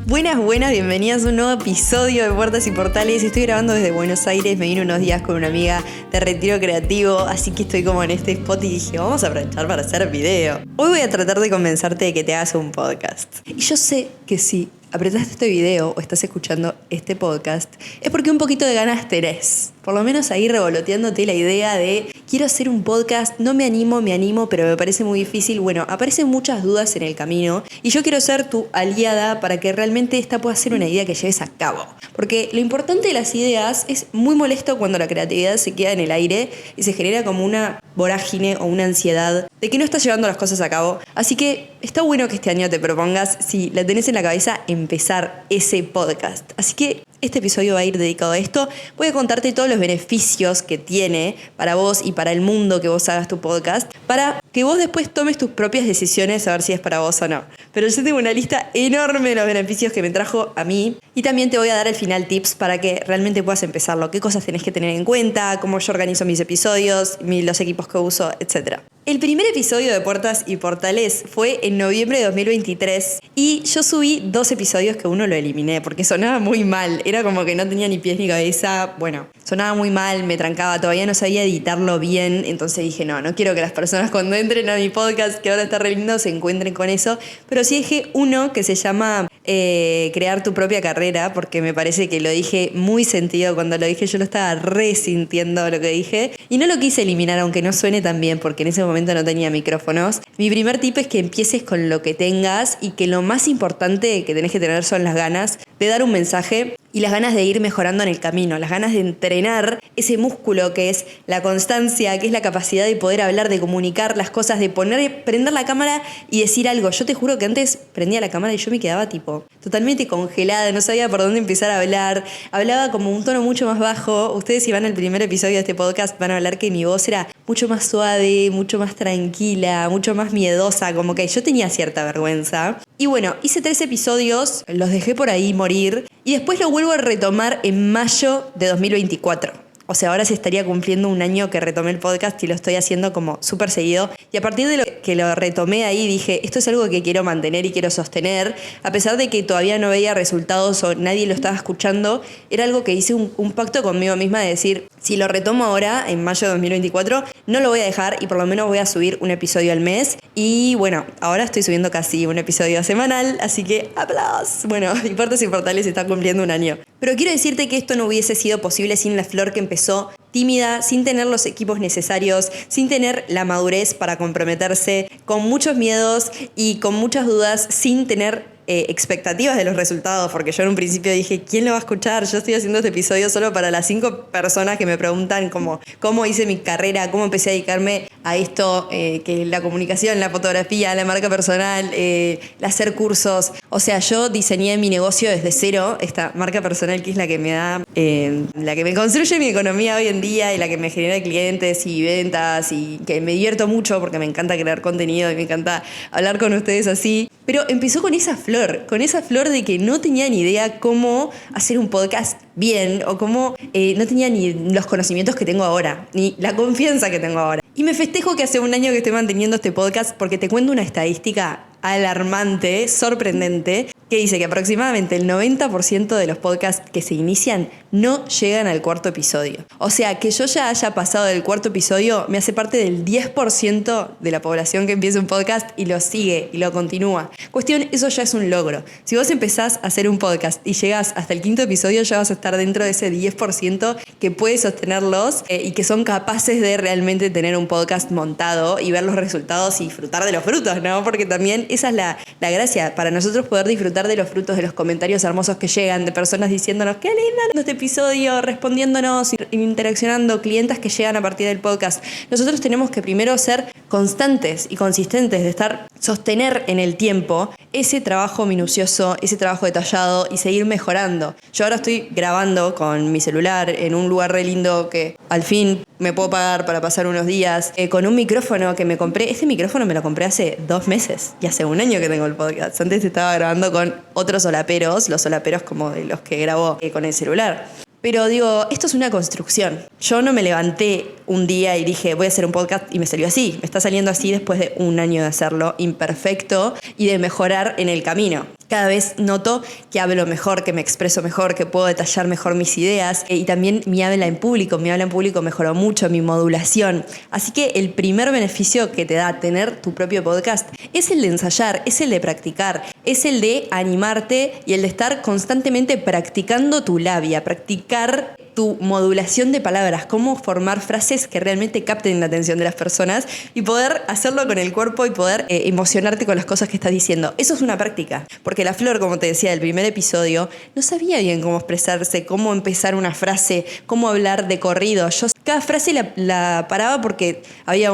Buenas, bienvenidas a un nuevo episodio de Puertas y Portales. Estoy grabando desde Buenos Aires, me vine unos días con una amiga de retiro creativo, así que estoy como en este spot y dije, vamos a aprovechar para hacer video. Hoy voy a tratar de convencerte de que te hagas un podcast. Y yo sé que si apretaste este video o estás escuchando este podcast, es porque un poquito de ganas tenés. Por lo menos ahí revoloteándote la idea de quiero hacer un podcast, no me animo, pero me parece muy difícil. Bueno, aparecen muchas dudas en el camino y yo quiero ser tu aliada para que realmente esta pueda ser una idea que lleves a cabo. Porque lo importante de las ideas es muy molesto cuando la creatividad se queda en el aire y se genera como una vorágine o una ansiedad de que no estás llevando las cosas a cabo. Así que está bueno que este año te propongas, si la tenés en la cabeza, empezar ese podcast. Así que este episodio va a ir dedicado a esto. Voy a contarte todos los beneficios que tiene para vos y para el mundo que vos hagas tu podcast, para que vos después tomes tus propias decisiones a ver si es para vos o no. Pero yo tengo una lista enorme de los beneficios que me trajo a mí y también te voy a dar al final tips para que realmente puedas empezarlo. Qué cosas tenés que tener en cuenta, cómo yo organizo mis episodios, los equipos que uso, etc. El primer episodio de Puertas y Portales fue en noviembre de 2023 y yo subí 2 episodios que uno lo eliminé porque sonaba muy mal. Era como que no tenía ni pies ni cabeza. Bueno, sonaba muy mal, me trancaba, todavía no sabía editarlo bien. Entonces dije, no quiero que las personas cuando entren a mi podcast, que ahora está re lindo, se encuentren con eso. Pero sí dejé uno que se llama Crear tu propia carrera, porque me parece que lo dije muy sentido. Cuando lo dije yo lo estaba resintiendo lo que dije. Y no lo quise eliminar, aunque no suene tan bien, porque en ese momento no tenía micrófonos. Mi primer tip es que empieces con lo que tengas y que lo más importante que tenés que tener son las ganas de dar un mensaje y las ganas de ir mejorando en el camino, las ganas de entrenar ese músculo que es la constancia, que es la capacidad de poder hablar, de comunicar las cosas, de prender la cámara y decir algo. Yo te juro que antes prendía la cámara y yo me quedaba tipo totalmente congelada, no sabía por dónde empezar a hablar, hablaba como un tono mucho más bajo. Ustedes si van al primer episodio de este podcast van a hablar que mi voz era mucho más suave, mucho más tranquila, mucho más miedosa, como que yo tenía cierta vergüenza. Y bueno, hice 3 episodios, los dejé por ahí morir y después lo vuelvo a retomar en mayo de 2024. O sea, ahora se estaría cumpliendo un año que retomé el podcast y lo estoy haciendo como súper seguido. Y a partir de lo que lo retomé ahí dije, esto es algo que quiero mantener y quiero sostener. A pesar de que todavía no veía resultados o nadie lo estaba escuchando, era algo que hice un pacto conmigo misma de decir, si lo retomo ahora, en mayo de 2024, no lo voy a dejar y por lo menos voy a subir un episodio al mes. Y bueno, ahora estoy subiendo casi un episodio semanal, así que aplausos. Bueno, y Puertas y Portales está cumpliendo un año. Pero quiero decirte que esto no hubiese sido posible sin la Flor que empezó tímida, sin tener los equipos necesarios, sin tener la madurez para comprometerse, con muchos miedos y con muchas dudas, sin tener expectativas de los resultados, porque yo en un principio dije, ¿quién lo va a escuchar? Yo estoy haciendo este episodio solo para las 5 personas que me preguntan cómo hice mi carrera, cómo empecé a dedicarme a esto, que la comunicación, la fotografía, la marca personal, el hacer cursos. O sea, yo diseñé mi negocio desde cero, esta marca personal que es la que me da, la que me construye mi economía hoy en día y la que me genera clientes y ventas y que me divierto mucho porque me encanta crear contenido y me encanta hablar con ustedes así. Pero empezó con esa flor de que no tenía ni idea cómo hacer un podcast bien o cómo no tenía ni los conocimientos que tengo ahora, ni la confianza que tengo ahora. Y me festejo que hace un año que estoy manteniendo este podcast porque te cuento una estadística alarmante, sorprendente, que dice que aproximadamente el 90% de los podcasts que se inician no llegan al 4.º episodio. O sea, que yo ya haya pasado del 4.º episodio me hace parte del 10% de la población que empieza un podcast y lo sigue y lo continúa. Cuestión, eso ya es un logro. Si vos empezás a hacer un podcast y llegás hasta el 5.º episodio, ya vas a estar dentro de ese 10% que puede sostenerlos y que son capaces de realmente tener un podcast montado y ver los resultados y disfrutar de los frutos, ¿no? Porque también esa es la gracia, para nosotros poder disfrutar de los frutos, de los comentarios hermosos que llegan, de personas diciéndonos qué lindo este episodio, respondiéndonos, interaccionando, clientas que llegan a partir del podcast. Nosotros tenemos que primero ser constantes y consistentes, de sostener en el tiempo ese trabajo minucioso, ese trabajo detallado y seguir mejorando. Yo ahora estoy grabando con mi celular en un lugar re lindo que al fin me puedo pagar para pasar unos días, con un micrófono que me compré. Este micrófono me lo compré hace 2 meses y hace 1 año que tengo el podcast. Antes estaba grabando con otros solaperos, los solaperos como de los que grabo con el celular. Pero digo, esto es una construcción. Yo no me levanté un día y dije, voy a hacer un podcast y me salió así. Me está saliendo así después de 1 año de hacerlo imperfecto y de mejorar en el camino. Cada vez noto que hablo mejor, que me expreso mejor, que puedo detallar mejor mis ideas y también mi habla en público mejoró mucho, mi modulación. Así que el primer beneficio que te da tener tu propio podcast es el de ensayar, es el de practicar, es el de animarte y el de estar constantemente practicando tu labia, practicar tu modulación de palabras, cómo formar frases que realmente capten la atención de las personas y poder hacerlo con el cuerpo y poder emocionarte con las cosas que estás diciendo. Eso es una práctica, porque la Flor, como te decía del primer episodio, no sabía bien cómo expresarse, cómo empezar una frase, cómo hablar de corrido. Yo cada frase la paraba porque había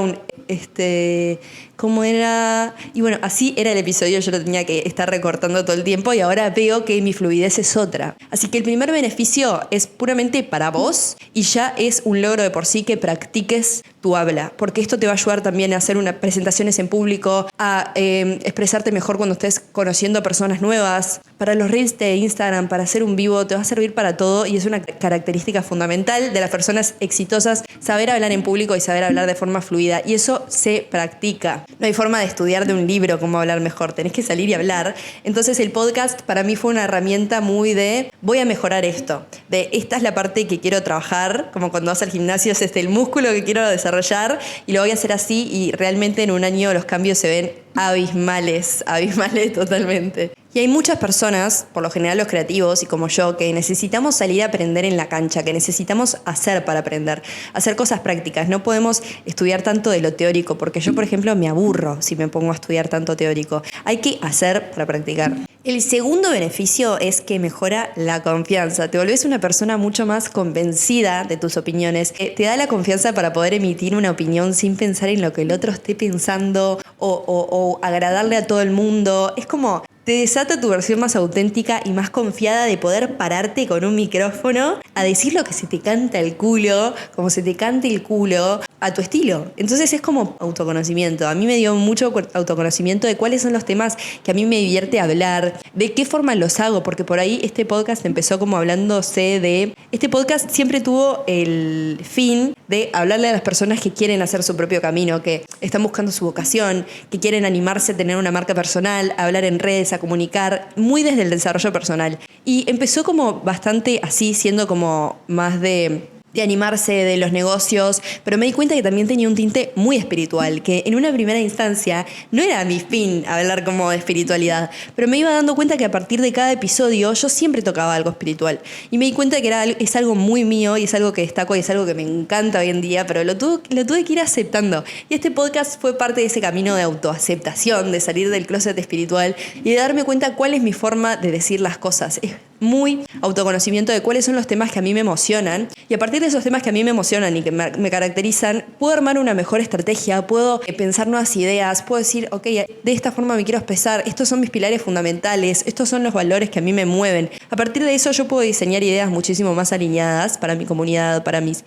¿cómo era? Y bueno, así era el episodio, yo lo tenía que estar recortando todo el tiempo y ahora veo que mi fluidez es otra. Así que el primer beneficio es puramente para vos y ya es un logro de por sí que practiques tu habla, porque esto te va a ayudar también a hacer unas presentaciones en público, a expresarte mejor cuando estés conociendo a personas nuevas. Para los reels de Instagram, para hacer un vivo, te va a servir para todo y es una característica fundamental de las personas exitosas, saber hablar en público y saber hablar de forma fluida, y eso se practica. No hay forma de estudiar de un libro cómo hablar mejor, tenés que salir y hablar. Entonces el podcast para mí fue una herramienta muy de voy a mejorar esto, de esta es la parte que quiero trabajar, como cuando vas al gimnasio es el músculo que quiero desarrollar y lo voy a hacer así, y realmente en un año los cambios se ven abismales totalmente. Y hay muchas personas, por lo general los creativos y como yo, que necesitamos salir a aprender en la cancha, que necesitamos hacer para aprender, hacer cosas prácticas. No podemos estudiar tanto de lo teórico, porque yo, por ejemplo, me aburro si me pongo a estudiar tanto teórico. Hay que hacer para practicar. El segundo beneficio es que mejora la confianza. Te volvés una persona mucho más convencida de tus opiniones. Te da la confianza para poder emitir una opinión sin pensar en lo que el otro esté pensando o agradarle a todo el mundo. Es como te desata tu versión más auténtica y más confiada de poder pararte con un micrófono a decir lo que se te canta el culo, como se te cante el culo, a tu estilo. Entonces es como autoconocimiento. A mí me dio mucho autoconocimiento de cuáles son los temas que a mí me divierte hablar, de qué forma los hago, porque por ahí este podcast empezó como hablándose de... Este podcast siempre tuvo el fin de hablarle a las personas que quieren hacer su propio camino, que están buscando su vocación, que quieren animarse a tener una marca personal, a hablar en redes, a comunicar, muy desde el desarrollo personal. Y empezó como bastante así, siendo como más de animarse, de los negocios, pero me di cuenta que también tenía un tinte muy espiritual, que en una primera instancia no era mi fin hablar como de espiritualidad, pero me iba dando cuenta que a partir de cada episodio yo siempre tocaba algo espiritual y me di cuenta que es algo muy mío y es algo que destaco y es algo que me encanta hoy en día, pero lo tuve que ir aceptando, y este podcast fue parte de ese camino de autoaceptación, de salir del closet espiritual y de darme cuenta cuál es mi forma de decir las cosas. Es muy autoconocimiento de cuáles son los temas que a mí me emocionan, y a partir de esos temas que a mí me emocionan y que me caracterizan, puedo armar una mejor estrategia, puedo pensar nuevas ideas, puedo decir, ok, de esta forma me quiero expresar, estos son mis pilares fundamentales, estos son los valores que a mí me mueven. A partir de eso yo puedo diseñar ideas muchísimo más alineadas para mi comunidad, para mis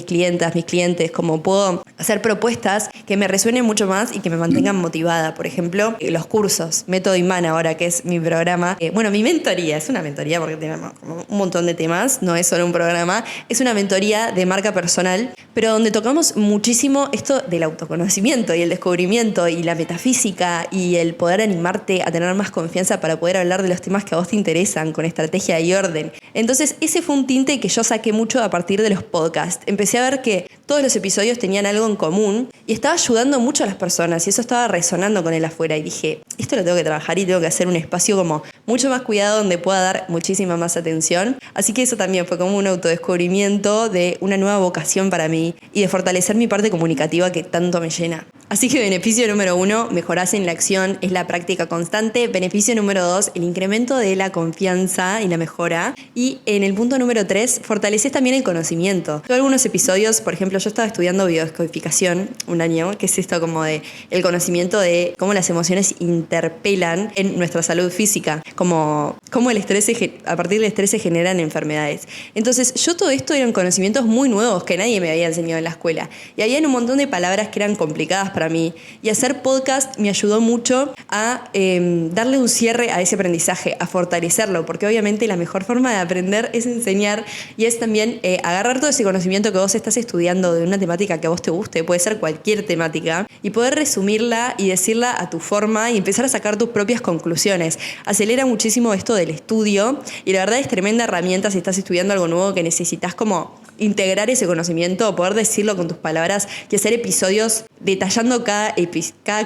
clientas, mis clientes, como puedo hacer propuestas que me resuenen mucho más y que me mantengan motivada. Por ejemplo, los cursos, Método Imán ahora, que es mi programa, mi mentoría, es una mentoría porque tenemos un montón de temas, no es solo un programa, es una mentoría de marca personal, pero donde tocamos muchísimo esto del autoconocimiento y el descubrimiento y la metafísica y el poder animarte a tener más confianza para poder hablar de los temas que a vos te interesan con estrategia y orden. Entonces ese fue un tinte que yo saqué mucho a partir de los podcasts. Empecé a ver que todos los episodios tenían algo en común y estaba ayudando mucho a las personas y eso estaba resonando con el afuera, y dije, esto lo tengo que trabajar y tengo que hacer un espacio como mucho más cuidado donde pueda dar muchísima más atención. Así que eso también fue como un autodescubrimiento de una nueva vocación para mí y de fortalecer mi parte comunicativa que tanto me llena. Así que beneficio número 1, mejorás en la acción, es la práctica constante. Beneficio número 2, el incremento de la confianza y la mejora. Y en el punto número 3, fortaleces también el conocimiento. Yo algunos episodios, por ejemplo, yo estaba estudiando biodescodificación un año, que es esto como de el conocimiento de cómo las emociones interpelan en nuestra salud física, cómo el estrés a partir del estrés se generan enfermedades. Entonces yo todo esto eran conocimientos muy nuevos que nadie me había enseñado en la escuela, y había un montón de palabras que eran complicadas para mí, y hacer podcast me ayudó mucho a darle un cierre a ese aprendizaje, a fortalecerlo, porque obviamente la mejor forma de aprender es enseñar, y es también agarrar todo ese conocimiento que vos estás estudiando hablando de una temática que a vos te guste, puede ser cualquier temática, y poder resumirla y decirla a tu forma y empezar a sacar tus propias conclusiones. Acelera muchísimo esto del estudio y la verdad es tremenda herramienta si estás estudiando algo nuevo que necesitas como integrar ese conocimiento, poder decirlo con tus palabras y hacer episodios detallando cada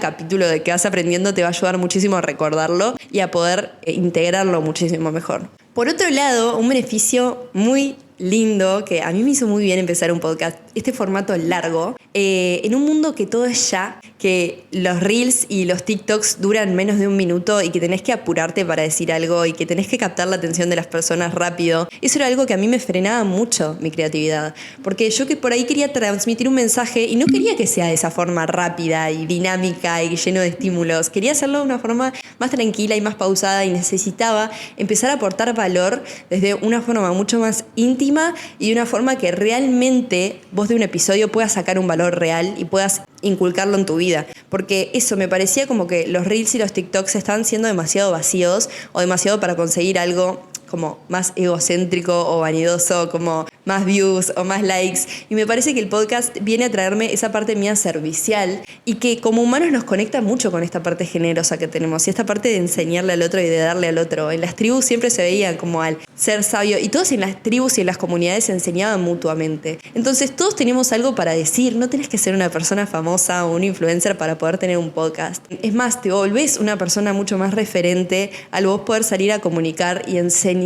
capítulo de que vas aprendiendo te va a ayudar muchísimo a recordarlo y a poder integrarlo muchísimo mejor. Por otro lado, un beneficio muy lindo que a mí me hizo muy bien empezar un podcast, este formato largo, en un mundo que todo es ya, que los reels y los TikToks duran menos de un minuto y que tenés que apurarte para decir algo y que tenés que captar la atención de las personas rápido. Eso era algo que a mí me frenaba mucho mi creatividad, porque yo que por ahí quería transmitir un mensaje y no quería que sea de esa forma rápida y dinámica y lleno de estímulos, quería hacerlo de una forma más tranquila y más pausada y necesitaba empezar a aportar valor desde una forma mucho más íntima y de una forma que realmente vos de un episodio puedas sacar un valor real y puedas inculcarlo en tu vida, porque eso me parecía como que los reels y los TikToks estaban siendo demasiado vacíos o demasiado para conseguir algo como más egocéntrico o vanidoso, como más views o más likes. Y me parece que el podcast viene a traerme esa parte mía servicial y que como humanos nos conecta mucho con esta parte generosa que tenemos y esta parte de enseñarle al otro y de darle al otro. En las tribus siempre se veía como al ser sabio y todos en las tribus y en las comunidades se enseñaban mutuamente. Entonces todos tenemos algo para decir, no tenés que ser una persona famosa o un influencer para poder tener un podcast. Es más, te volvés una persona mucho más referente al vos poder salir a comunicar y enseñar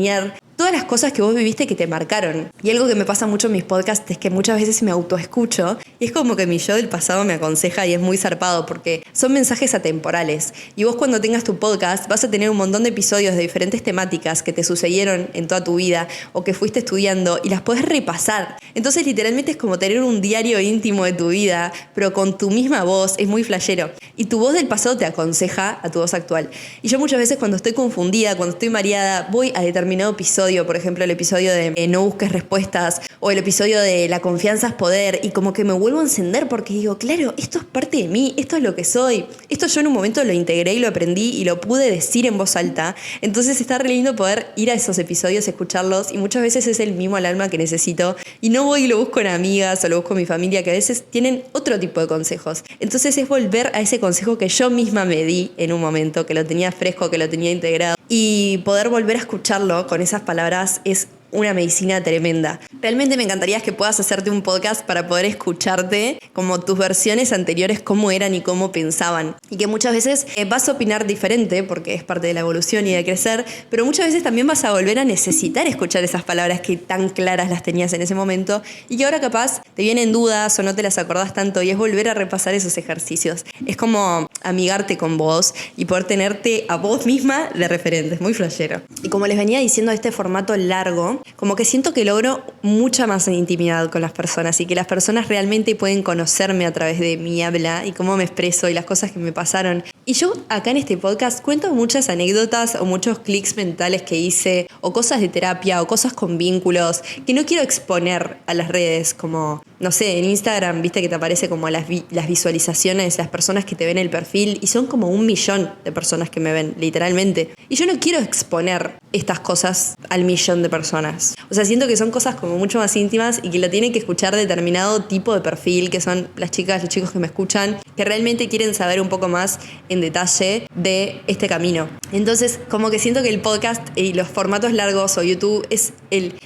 todas las cosas que vos viviste que te marcaron. Y algo que me pasa mucho en mis podcasts es que muchas veces me autoescucho y es como que mi yo del pasado me aconseja y es muy zarpado porque son mensajes atemporales. Y vos cuando tengas tu podcast vas a tener un montón de episodios de diferentes temáticas que te sucedieron en toda tu vida o que fuiste estudiando y las podés repasar. Entonces literalmente es como tener un diario íntimo de tu vida, pero con tu misma voz, es muy flashero. Y tu voz del pasado te aconseja a tu voz actual. Y yo muchas veces cuando estoy confundida, cuando estoy mareada, voy a determinado episodio, por ejemplo el episodio de No busques respuestas o el episodio de La confianza es poder y como que me vuelvo a encender porque digo, claro, esto es parte de mí, esto es lo que soy, esto yo en un momento lo integré y lo aprendí y lo pude decir en voz alta, entonces está re lindo poder ir a esos episodios, escucharlos y muchas veces es el mimo al alma que necesito y no voy y lo busco en amigas o lo busco en mi familia que a veces tienen otro tipo de consejos, entonces es volver a ese consejo que yo misma me di en un momento, que lo tenía fresco, que lo tenía integrado y poder volver a escucharlo con esas palabras es una medicina tremenda. Realmente me encantaría que puedas hacerte un podcast para poder escucharte como tus versiones anteriores, cómo eran y cómo pensaban. Y que muchas veces vas a opinar diferente porque es parte de la evolución y de crecer, pero muchas veces también vas a volver a necesitar escuchar esas palabras que tan claras las tenías en ese momento y que ahora capaz te vienen dudas o no te las acordás tanto y es volver a repasar esos ejercicios. Es como amigarte con vos y poder tenerte a vos misma de referente. Es muy flashero. Y como les venía diciendo, este formato largo, como que siento que logro mucha más intimidad con las personas y que las personas realmente pueden conocerme a través de mi habla y cómo me expreso y las cosas que me pasaron. Y yo acá en este podcast cuento muchas anécdotas o muchos clics mentales que hice o cosas de terapia o cosas con vínculos que no quiero exponer a las redes como, no sé, en Instagram viste que te aparece como las visualizaciones, las personas que te ven el perfil y son como 1 millón de personas que me ven, literalmente. Y yo no quiero exponer estas cosas al 1.000.000 de personas. O sea, siento que son cosas como mucho más íntimas y que lo tienen que escuchar determinado tipo de perfil, que son las chicas, los chicos que me escuchan, que realmente quieren saber un poco más en detalle de este camino. Entonces, como que siento que el podcast y los formatos largos o YouTube es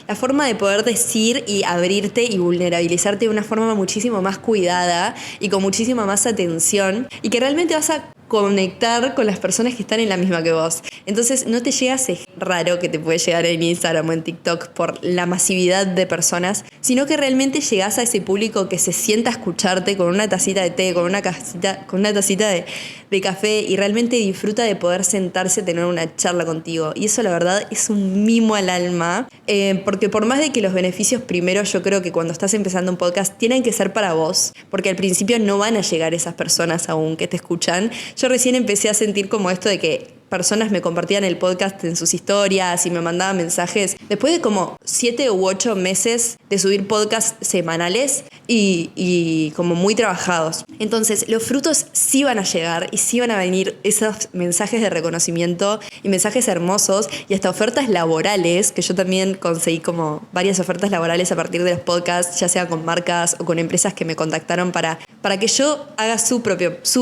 la forma de poder decir y abrirte y vulnerabilizarte de una forma muchísimo más cuidada y con muchísima más atención y que realmente vas a conectar con las personas que están en la misma que vos. Entonces no te llega ese raro que te puede llegar en Instagram o en TikTok por la masividad de personas, sino que realmente llegás a ese público que se sienta a escucharte con una tacita de té, con una tacita de café y realmente disfruta de poder sentarse a tener una charla contigo. Y eso la verdad es un mimo al alma, porque por más de que los beneficios primero, yo creo que cuando estás empezando un podcast tienen que ser para vos, porque al principio no van a llegar esas personas aún que te escuchan. Yo recién empecé a sentir como esto de que personas me compartían el podcast en sus historias y me mandaban mensajes. Después de como 7 u 8 meses de subir podcasts semanales y como muy trabajados. Entonces, los frutos sí van a llegar y sí van a venir esos mensajes de reconocimiento y mensajes hermosos y hasta ofertas laborales, que yo también conseguí como varias ofertas laborales a partir de los podcasts, ya sea con marcas o con empresas que me contactaron para que yo haga su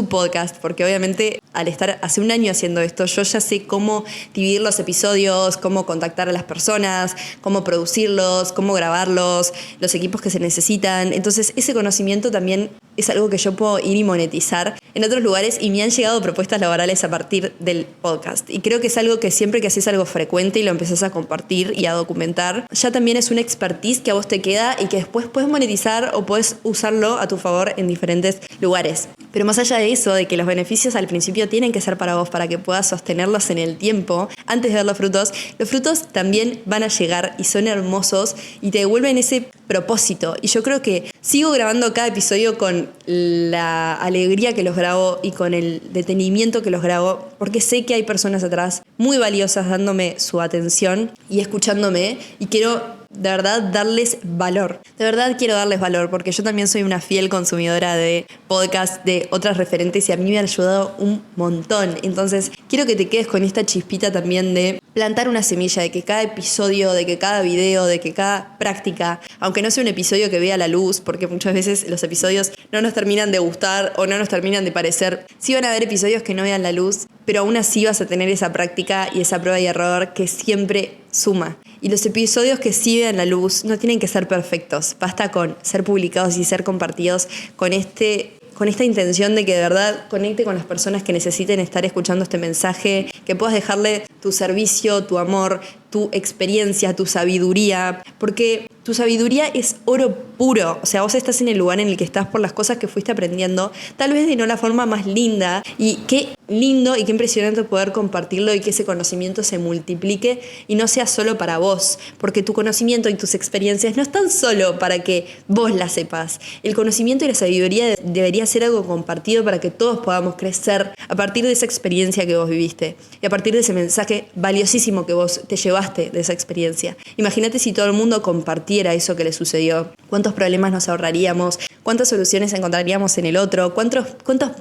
podcast, porque obviamente al estar hace un año haciendo esto, yo ya sé cómo dividir los episodios, cómo contactar a las personas, cómo producirlos, cómo grabarlos, los equipos que se necesitan. Entonces, ese conocimiento también es algo que yo puedo ir y monetizar en otros lugares y me han llegado propuestas laborales a partir del podcast. Y creo que es algo que siempre que haces algo frecuente y lo empezás a compartir y a documentar, ya también es una expertise que a vos te queda y que después puedes monetizar o puedes usarlo a tu favor en diferentes lugares. Pero más allá de eso, de que los beneficios al principio tienen que ser para vos, para que puedas sostenerlos en el tiempo, antes de ver los frutos también van a llegar y son hermosos y te devuelven ese propósito. Y yo creo que sigo grabando cada episodio con la alegría que los grabo y con el detenimiento que los grabo, porque sé que hay personas atrás muy valiosas dándome su atención y escuchándome, y quiero de verdad darles valor. De verdad quiero darles valor, porque yo también soy una fiel consumidora de podcasts de otras referentes y a mí me han ayudado un montón. Entonces quiero que te quedes con esta chispita también de plantar una semilla, de que cada episodio, de que cada video, de que cada práctica, aunque no sea un episodio que vea la luz, porque muchas veces los episodios no nos terminan de gustar o no nos terminan de parecer, sí van a haber episodios que no vean la luz, pero aún así vas a tener esa práctica y esa prueba y error que siempre suma. Y los episodios que sí vean la luz no tienen que ser perfectos, basta con ser publicados y ser compartidos con esta intención de que de verdad conecte con las personas que necesiten estar escuchando este mensaje, que puedas dejarle tu servicio, tu amor, tu experiencia, tu sabiduría, porque tu sabiduría es oro puro. O sea, vos estás en el lugar en el que estás por las cosas que fuiste aprendiendo, tal vez de no la forma más linda, y qué lindo y qué impresionante poder compartirlo y que ese conocimiento se multiplique y no sea solo para vos, porque tu conocimiento y tus experiencias no están solo para que vos las sepas. El conocimiento y la sabiduría debería ser algo compartido para que todos podamos crecer a partir de esa experiencia que vos viviste y a partir de ese mensaje valiosísimo que vos te llevaste de esa experiencia. Imagínate si todo el mundo compartiera eso que le sucedió. ¿Cuántos problemas nos ahorraríamos? ¿Cuántas soluciones encontraríamos en el otro? ¿Cuántos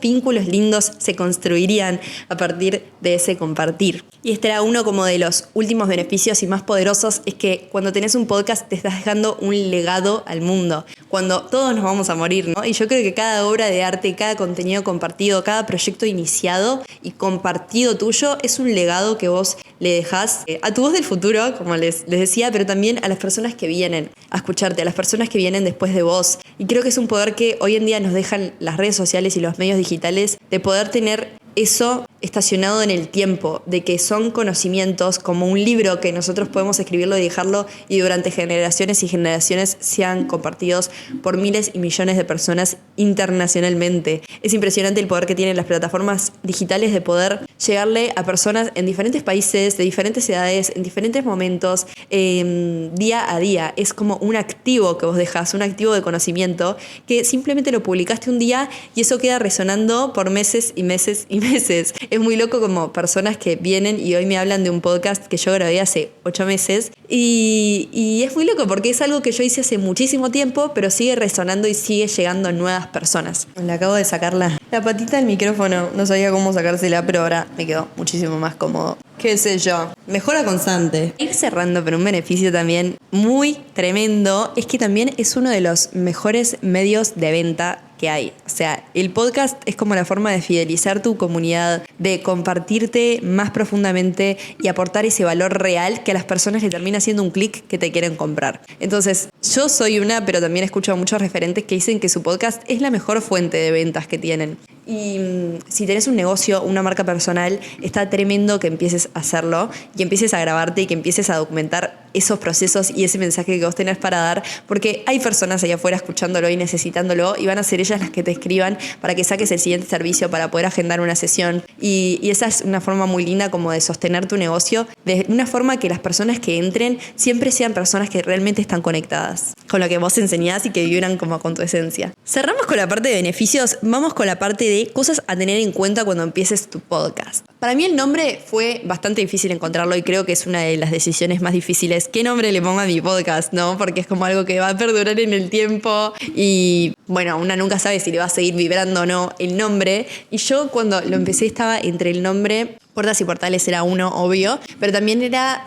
vínculos lindos se construirían a partir de ese compartir? Y este era uno como de los últimos beneficios y más poderosos, es que cuando tenés un podcast te estás dejando un legado al mundo. Cuando todos nos vamos a morir, ¿no? Y yo creo que cada obra de arte, cada contenido compartido, cada proyecto iniciado y compartido tuyo es un legado que vos le dejás a tu voz del futuro, como les decía, pero también a las personas que vienen a escucharte, a las personas que vienen después de vos. Y creo que es un poder que hoy en día nos dejan las redes sociales y los medios digitales, de poder tener eso estacionado en el tiempo, de que son conocimientos como un libro que nosotros podemos escribirlo y dejarlo y durante generaciones y generaciones sean compartidos por miles y millones de personas internacionalmente. Es impresionante el poder que tienen las plataformas digitales de poder llegarle a personas en diferentes países, de diferentes edades, en diferentes momentos, día a día. Es como un activo que vos dejás, un activo de conocimiento que simplemente lo publicaste un día y eso queda resonando por meses y meses y meses. Es muy loco como personas que vienen y hoy me hablan de un podcast que yo grabé hace 8 meses y es muy loco porque es algo que yo hice hace muchísimo tiempo, pero sigue resonando y sigue llegando a nuevas personas. Le acabo de sacar la patita del micrófono, no sabía cómo sacársela, pero ahora me quedó muchísimo más cómodo. Qué sé yo, mejora constante. Ir cerrando, pero un beneficio también muy tremendo es que también es uno de los mejores medios de venta que hay. O sea, el podcast es como la forma de fidelizar tu comunidad, de compartirte más profundamente y aportar ese valor real que a las personas le termina haciendo un clic que te quieren comprar. Entonces, yo soy una, pero también escucho a muchos referentes que dicen que su podcast es la mejor fuente de ventas que tienen. Y si tenés un negocio, una marca personal, está tremendo que empieces a hacerlo y empieces a grabarte y que empieces a documentar esos procesos y ese mensaje que vos tenés para dar, porque hay personas allá afuera escuchándolo y necesitándolo y van a ser ellas las que te escriban para que saques el siguiente servicio para poder agendar una sesión. Y esa es una forma muy linda como de sostener tu negocio, de una forma que las personas que entren siempre sean personas que realmente están conectadas con lo que vos enseñás y que vibran como con tu esencia. Cerramos con la parte de beneficios, vamos con la parte de cosas a tener en cuenta cuando empieces tu podcast. Para mí el nombre fue bastante difícil encontrarlo y creo que es una de las decisiones más difíciles. ¿Qué nombre le pongo a mi podcast, no? Porque es como algo que va a perdurar en el tiempo y, bueno, una nunca sabe si le va a seguir vibrando o no el nombre. Y yo cuando lo empecé estaba entre el nombre Puertas y Portales era uno, obvio, pero también era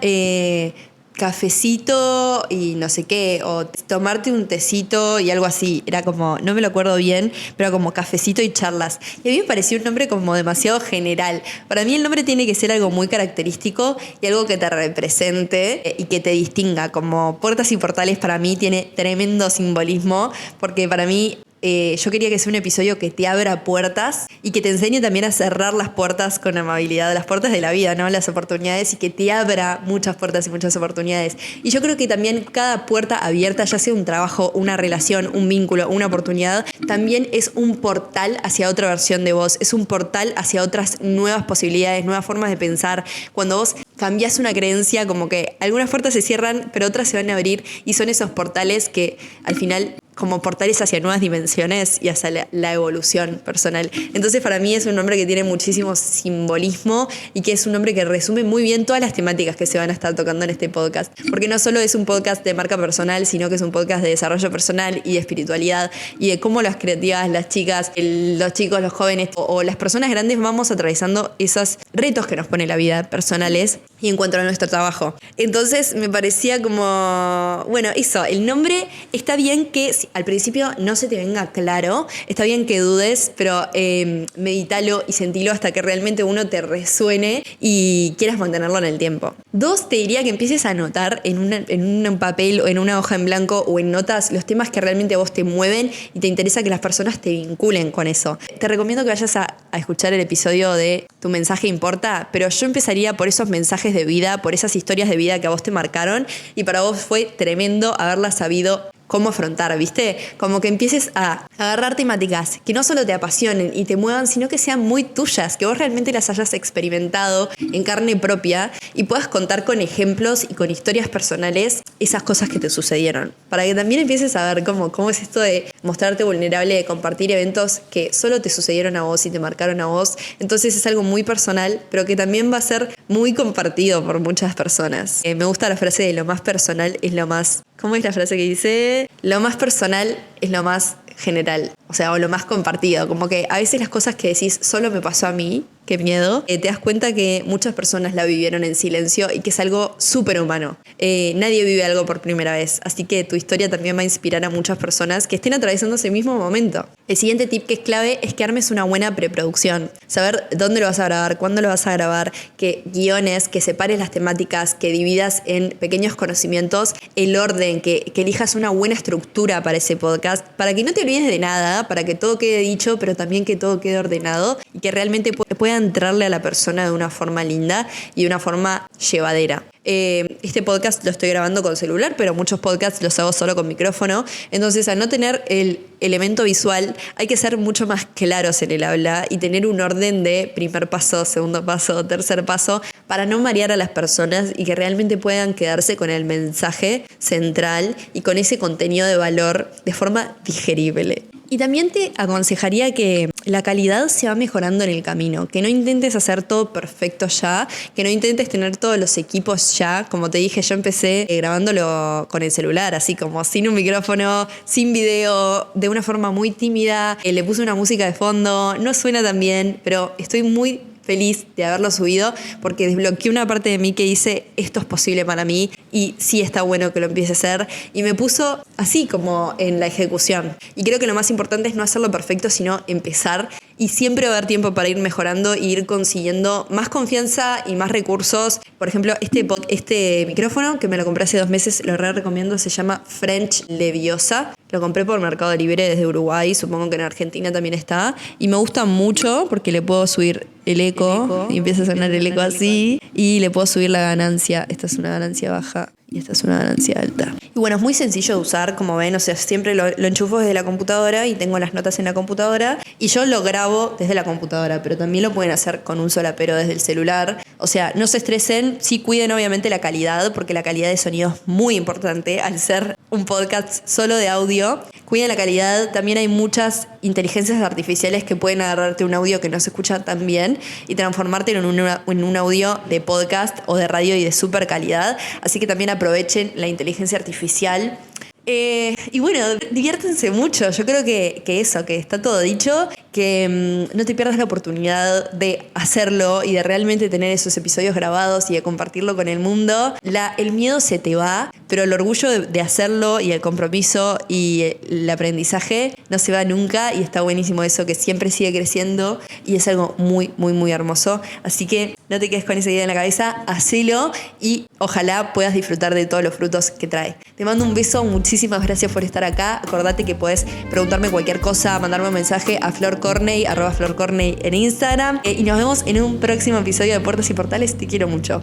cafecito y no sé qué, o tomarte un tecito y algo así. Era como, no me lo acuerdo bien, pero como cafecito y charlas. Y a mí me pareció un nombre como demasiado general. Para mí el nombre tiene que ser algo muy característico y algo que te represente y que te distinga. Como Puertas y Portales para mí tiene tremendo simbolismo, porque para mí yo quería que sea un episodio que te abra puertas y que te enseñe también a cerrar las puertas con amabilidad, las puertas de la vida, ¿no? Las oportunidades, y que te abra muchas puertas y muchas oportunidades. Y yo creo que también cada puerta abierta, ya sea un trabajo, una relación, un vínculo, una oportunidad, también es un portal hacia otra versión de vos, es un portal hacia otras nuevas posibilidades, nuevas formas de pensar. Cuando vos cambiás una creencia, como que algunas puertas se cierran, pero otras se van a abrir, y son esos portales que al final como portales hacia nuevas dimensiones y hacia la evolución personal. Entonces para mí es un nombre que tiene muchísimo simbolismo y que es un nombre que resume muy bien todas las temáticas que se van a estar tocando en este podcast, porque no solo es un podcast de marca personal, sino que es un podcast de desarrollo personal y de espiritualidad y de cómo las creativas, las chicas, los chicos, los jóvenes o las personas grandes vamos atravesando esos retos que nos pone la vida personales y en cuanto a nuestro trabajo. Entonces me parecía como, bueno, eso, el nombre está bien que al principio no se te venga claro, está bien que dudes, pero medítalo y sentilo hasta que realmente uno te resuene y quieras mantenerlo en el tiempo. 2, te diría que empieces a anotar en un papel o en una hoja en blanco o en notas los temas que realmente a vos te mueven y te interesa que las personas te vinculen con eso. Te recomiendo que vayas a escuchar el episodio de Tu mensaje importa, pero yo empezaría por esos mensajes de vida, por esas historias de vida que a vos te marcaron y para vos fue tremendo haberlas sabido cómo afrontar, ¿viste? Como que empieces a agarrar temáticas que no solo te apasionen y te muevan, sino que sean muy tuyas, que vos realmente las hayas experimentado en carne propia y puedas contar con ejemplos y con historias personales esas cosas que te sucedieron. Para que también empieces a ver cómo es esto de mostrarte vulnerable, de compartir eventos que solo te sucedieron a vos y te marcaron a vos. Entonces es algo muy personal, pero que también va a ser muy compartido por muchas personas. Me gusta la frase de lo más personal es lo más... ¿Cómo es la frase que dice? Lo más personal es lo más general, o sea, o lo más compartido. Como que a veces las cosas que decís solo me pasó a mí, qué miedo, te das cuenta que muchas personas la vivieron en silencio y que es algo súper humano. Nadie vive algo por primera vez, así que tu historia también va a inspirar a muchas personas que estén atravesando ese mismo momento. El siguiente tip que es clave es que armes una buena preproducción. Saber dónde lo vas a grabar, cuándo lo vas a grabar, que guiones, que separes las temáticas, que dividas en pequeños conocimientos, el orden, que elijas una buena estructura para ese podcast, para que no te olvides de nada, para que todo quede dicho, pero también que todo quede ordenado y que realmente pueda entrarle a la persona de una forma linda y de una forma llevadera. Este podcast lo estoy grabando con celular, pero muchos podcasts los hago solo con micrófono. Entonces, al no tener el elemento visual, hay que ser mucho más claros en el habla y tener un orden de primer paso, segundo paso, tercer paso, para no marear a las personas y que realmente puedan quedarse con el mensaje central y con ese contenido de valor de forma digerible. Y también te aconsejaría que la calidad se va mejorando en el camino, que no intentes hacer todo perfecto ya, que no intentes tener todos los equipos ya. Como te dije, yo empecé grabándolo con el celular, así como sin un micrófono, sin video, de una forma muy tímida. Le puse una música de fondo, no suena tan bien, pero estoy muy feliz de haberlo subido porque desbloqueé una parte de mí que dice esto es posible para mí y sí está bueno que lo empiece a hacer, y me puso así como en la ejecución. Y creo que lo más importante es no hacerlo perfecto, sino empezar, y siempre va a haber tiempo para ir mejorando e ir consiguiendo más confianza y más recursos. Por ejemplo, este micrófono que me lo compré hace 2 meses, lo recomiendo, se llama French Leviosa. Lo compré por Mercado Libre desde Uruguay, supongo que en Argentina también está. Y me gusta mucho porque le puedo subir el eco y empieza a sonar el eco así. Y le puedo subir la ganancia. Esta es una ganancia baja. Y esta es una ganancia alta. Y bueno, es muy sencillo de usar, como ven, o sea, siempre lo enchufo desde la computadora y tengo las notas en la computadora y yo lo grabo desde la computadora, pero también lo pueden hacer con un solapero desde el celular. O sea, no se estresen, sí cuiden obviamente la calidad, porque la calidad de sonido es muy importante al ser un podcast solo de audio. Cuiden la calidad, también hay muchas inteligencias artificiales que pueden agarrarte un audio que no se escucha tan bien y transformarte en un audio de podcast o de radio y de súper calidad. Así que también aprovechen la inteligencia artificial. Y bueno, diviértanse mucho. Yo creo que eso, que está todo dicho, que no te pierdas la oportunidad de hacerlo y de realmente tener esos episodios grabados y de compartirlo con el mundo. El miedo se te va, pero el orgullo de hacerlo y el compromiso y el aprendizaje no se va nunca, y está buenísimo eso, que siempre sigue creciendo y es algo muy, muy, muy hermoso. Así que no te quedes con esa idea en la cabeza, hacelo y ojalá puedas disfrutar de todos los frutos que trae. Te mando un beso, muchísimas gracias por estar acá. Acordate que podés preguntarme cualquier cosa, mandarme un mensaje a florcorney, @florcorney en Instagram. Y nos vemos en un próximo episodio de Puertas y Portales. Te quiero mucho.